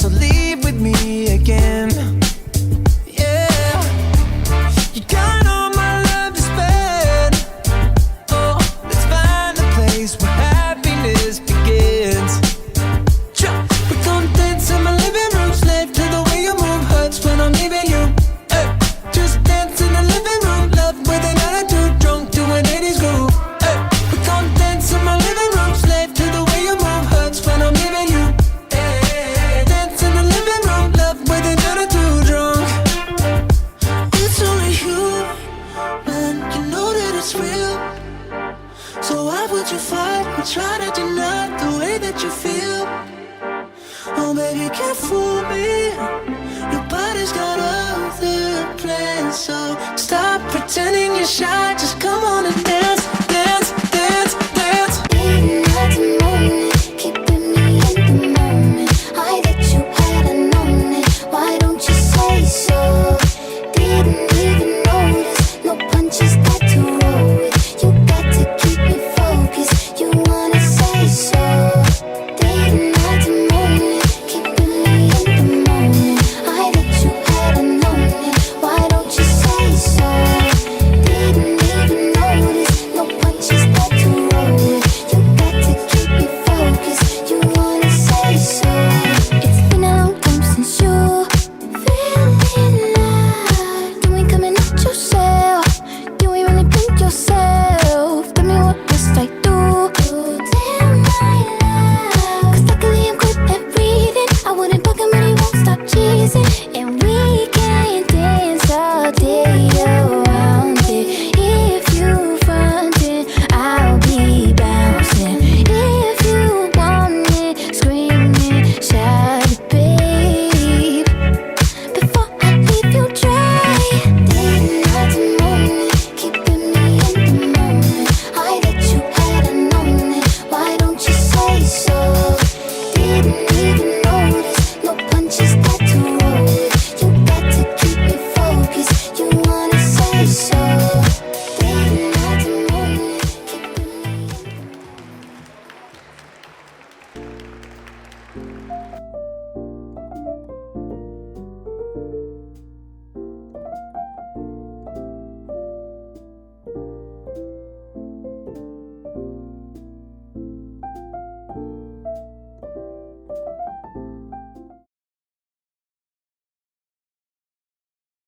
so leave with me again. Yeah, you got all my love to spend. Oh, let's find a place where happiness begins. We're gonna dance in my living room, slave to the way you move, hurts when I'm leaving you. Just dance in the living room, love with an attitude, drunk to an 80s groove. We're gonna dance in my living room, slave to the way you move, hurts when I'm leaving you. Dance in the living room, love with an attitude, drunk. It's only you, man, you know that it's real. So why would you fight or try to deny the way that you feel? Oh baby, you can't fool me. Your body's got other plans, so stop pretending you're shy. Just come on and dance.